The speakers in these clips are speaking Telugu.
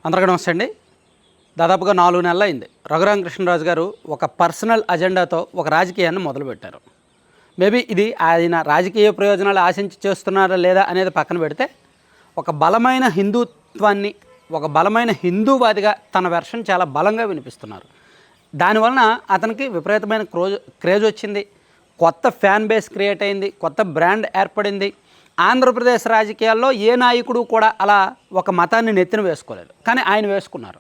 అందరికీ నమస్తే అండి. దాదాపుగా 4 నెలలు అయింది రఘురామకృష్ణరాజు గారు ఒక పర్సనల్ అజెండాతో ఒక రాజకీయాన్ని మొదలుపెట్టారు. మేబీ ఇది ఆయన రాజకీయ ప్రయోజనాలు ఆశించి చేస్తున్నారా లేదా అనేది పక్కన పెడితే, ఒక బలమైన హిందుత్వాన్ని, ఒక బలమైన హిందూవాదిగా తన వెర్షన్ చాలా బలంగా వినిపిస్తున్నారు. దానివలన అతనికి విపరీతమైన క్రేజ్ వచ్చింది, కొత్త ఫ్యాన్ బేస్ క్రియేట్ అయింది, కొత్త బ్రాండ్ ఏర్పడింది. ఆంధ్రప్రదేశ్ రాజకీయాల్లో ఏ నాయకుడు కూడా అలా ఒక మతాన్ని నెత్తిన వేసుకోలేదు, కానీ ఆయన వేసుకున్నారు.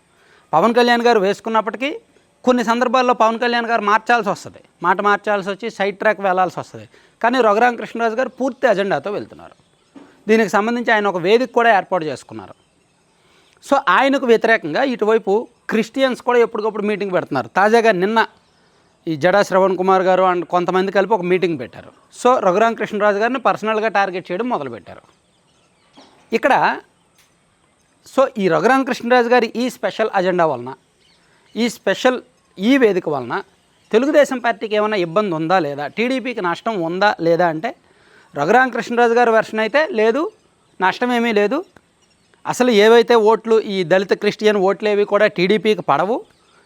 పవన్ కళ్యాణ్ గారు వేసుకున్నప్పటికీ కొన్ని సందర్భాల్లో పవన్ కళ్యాణ్ గారు మాట మార్చాల్సి వచ్చి సైడ్ ట్రాక్ వెళ్లాల్సి వస్తుంది. కానీ రఘురామకృష్ణరాజు గారు పూర్తి అజెండాతో వెళ్తున్నారు. దీనికి సంబంధించి ఆయన ఒక వేదిక కూడా ఏర్పాటు చేసుకున్నారు. సో ఆయనకు వ్యతిరేకంగా ఇటువైపు క్రిస్టియన్స్ కూడా ఎప్పటికప్పుడు మీటింగ్ పెడుతున్నారు. తాజాగా నిన్న ఈ జడా శ్రవణ్ కుమార్ గారు అండ్ కొంతమంది కలిపి ఒక మీటింగ్ పెట్టారు. సో రఘురామకృష్ణరాజు గారిని పర్సనల్గా టార్గెట్ చేయడం మొదలుపెట్టారు. ఇక్కడ ఈ రఘురామకృష్ణరాజు గారి ఈ స్పెషల్ అజెండా వలన, ఈ వేదిక వలన తెలుగుదేశం పార్టీకి ఏమైనా ఇబ్బంది ఉందా లేదా, టీడీపీకి నష్టం ఉందా లేదా అంటే, రఘురామకృష్ణరాజు గారి వెర్షన్ అయితే లేదు, నష్టం ఏమీ లేదు. అసలు ఏవైతే ఓట్లు, ఈ దళిత క్రిస్టియన్ ఓట్లు ఏవి కూడా టీడీపీకి పడవు.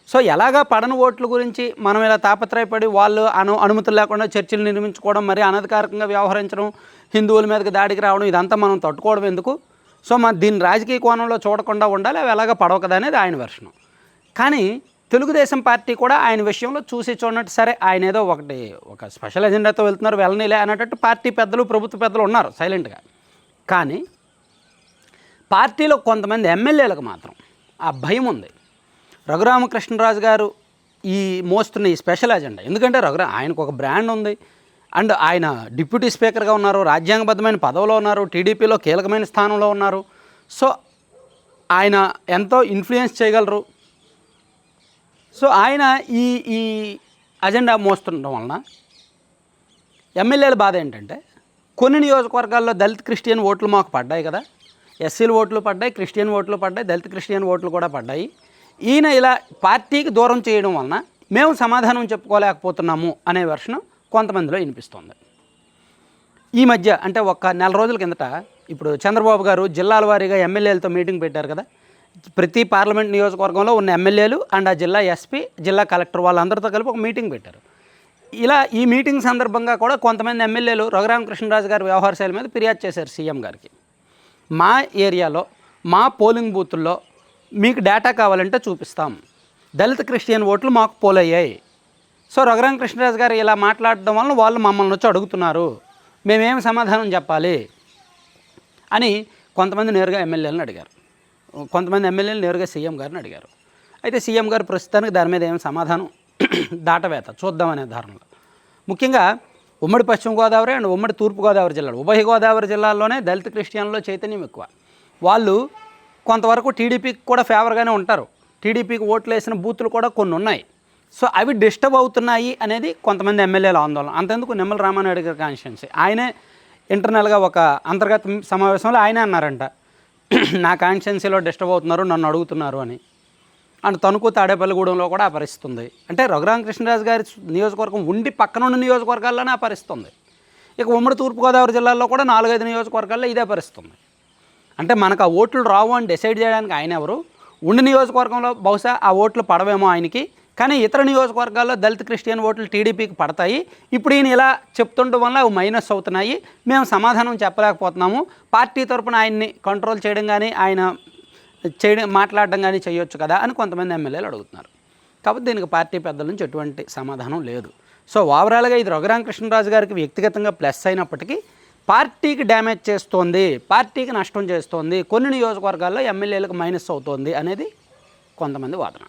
సో ఎలాగా పడని ఓట్ల గురించి మనం ఇలా తాపత్రయపడి వాళ్ళు అనుమతులు లేకుండా చర్చిలు నిర్మించుకోవడం, మరి అనధికారికంగా వ్యవహరించడం, హిందువుల మీదకి దాడికి రావడం, ఇదంతా మనం తట్టుకోవడం ఎందుకు? సో దీన్ని రాజకీయ కోణంలో చూడకుండా ఉండాలి, అవి ఎలాగా పడవ కదా అనేది ఆయన వెర్షను. కానీ తెలుగుదేశం పార్టీ కూడా ఆయన విషయంలో చూసి చూడనట్టు, సరే ఆయన ఏదో ఒక స్పెషల్ ఎజెండాతో వెళ్తున్నారు, వెళ్ళనిలే అనేటట్టు పార్టీ పెద్దలు, ప్రభుత్వ పెద్దలు ఉన్నారు సైలెంట్గా. కానీ పార్టీలో కొంతమంది ఎమ్మెల్యేలకు మాత్రం ఆ భయం ఉంది. రఘురామకృష్ణరాజు గారు మోస్తున్న ఈ స్పెషల్ అజెండా, ఎందుకంటే ఆయనకు ఒక బ్రాండ్ ఉంది, అండ్ ఆయన డిప్యూటీ స్పీకర్గా ఉన్నారు, రాజ్యాంగబద్ధమైన పదవిలో ఉన్నారు, టీడీపీలో కీలకమైన స్థానంలో ఉన్నారు. సో ఆయన ఎంతో ఇన్ఫ్లుయెన్స్ చేయగలరు. సో ఆయన ఈ అజెండా మోస్తుండడం వలన ఎమ్మెల్యేల బాధ ఏంటంటే, కొన్ని నియోజకవర్గాల్లో దళిత క్రిస్టియన్ ఓట్లు మాకు పడ్డాయి కదా, ఎస్సీల ఓట్లు పడ్డాయి, క్రిస్టియన్ ఓట్లు పడ్డాయి, దళిత క్రిస్టియన్ ఓట్లు కూడా పడ్డాయి. ఈయన ఇలా పార్టీకి దూరం చేయడం వలన మేము సమాధానం చెప్పుకోలేకపోతున్నాము అనే వెర్షన్ కొంతమందిలో వినిపిస్తుంది. ఈ మధ్య అంటే ఒక నెల రోజుల కిందట ఇప్పుడు చంద్రబాబు గారు జిల్లాల వారీగా ఎమ్మెల్యేలతో మీటింగ్ పెట్టారు కదా. ప్రతి పార్లమెంట్ నియోజకవర్గంలో ఉన్న ఎమ్మెల్యేలు అండ్ ఆ జిల్లా ఎస్పీ, జిల్లా కలెక్టర్ వాళ్ళందరితో కలిపి ఒక మీటింగ్ పెట్టారు. ఇలా ఈ మీటింగ్ సందర్భంగా కూడా కొంతమంది ఎమ్మెల్యేలు రఘురామకృష్ణరాజు గారి వ్యవహార శైలి మీద ఫిర్యాదు చేశారు సీఎం గారికి. మా ఏరియాలో, మా పోలింగ్ బూతుల్లో మీకు డేటా కావాలంటే చూపిస్తాం, దళిత క్రిస్టియన్ ఓట్లు మాకు పోలయ్యాయి. సో రఘురామకృష్ణరాజు గారు ఇలా మాట్లాడడం వల్ల వాళ్ళు మమ్మల్ని వచ్చి అడుగుతున్నారు, మేమేం సమాధానం చెప్పాలి అని కొంతమంది నేరుగా ఎమ్మెల్యేలను అడిగారు. కొంతమంది ఎమ్మెల్యేలు నేరుగా సీఎం గారిని అడిగారు. అయితే సీఎం గారు ప్రస్తుతానికి దాని మీద ఏం సమాధానం దాటవేత చూద్దామనే ధారణలో, ముఖ్యంగా ఉమ్మడి పశ్చిమ గోదావరి అండ్ ఉమ్మడి తూర్పుగోదావరి జిల్లాలు, ఉభయ గోదావరి జిల్లాల్లోనే దళిత క్రిస్టియన్లో చైతన్యం ఎక్కువ. వాళ్ళు కొంతవరకు టీడీపీకి కూడా ఫేవర్గానే ఉంటారు, టీడీపీకి ఓట్లు వేసిన బూతులు కూడా కొన్ని ఉన్నాయి. సో అవి డిస్టర్బ్ అవుతున్నాయి అనేది కొంతమంది ఎమ్మెల్యేల ఆందోళన. అంతెందుకు నిమ్మల రామానాయుడు గారి కాన్స్టిట్యున్సీ, ఆయనే ఇంటర్నల్గా ఒక అంతర్గత సమావేశంలో ఆయనే అన్నారంట, నా కాన్స్టిట్యున్సీలో డిస్టర్బ్ అవుతున్నారు, నన్ను అడుగుతున్నారు అని. అండ్ తణుకు, తాడేపల్లిగూడెంలో కూడా ఆ పరిస్థితి ఉంది. అంటే రఘురామకృష్ణరాజు గారి నియోజకవర్గం ఉండి పక్కనున్న నియోజకవర్గాల్లోనే ఆ పరిస్థితి ఉంది. ఇక ఉమ్మడి తూర్పుగోదావరి జిల్లాలో కూడా 4-5 నియోజకవర్గాల్లో ఇదే పరిస్థితి ఉంది. అంటే మనకు ఆ ఓట్లు రావు అని డిసైడ్ చేయడానికి ఆయన ఎవరు? ఉండి నియోజకవర్గంలో బహుశా ఆ ఓట్లు పడవేమో ఆయనకి, కానీ ఇతర నియోజకవర్గాల్లో దళిత క్రిస్టియన్ ఓట్లు టీడీపీకి పడతాయి. ఇప్పుడు ఈయన ఇలా చెప్తుండడం వల్ల అవి మైనస్ అవుతున్నాయి, మేము సమాధానం చెప్పలేకపోతున్నాము, పార్టీ తరపున ఆయన్ని కంట్రోల్ చేయడం కానీ ఆయన మాట్లాడడం కానీ చేయొచ్చు కదా అని కొంతమంది ఎమ్మెల్యేలు అడుగుతున్నారు. కాబట్టి దీనికి పార్టీ పెద్దల నుంచి ఎటువంటి సమాధానం లేదు. సో ఓవరాల్గా ఇది రఘురామకృష్ణరాజు గారికి వ్యక్తిగతంగా ప్లస్ అయినప్పటికీ పార్టీకి డ్యామేజ్ చేస్తోంది, పార్టీకి నష్టం చేస్తోంది, కొన్ని నియోజకవర్గాల్లో ఎమ్మెల్యేలకు మైనస్ అవుతోంది అనేది కొంతమంది వాదన.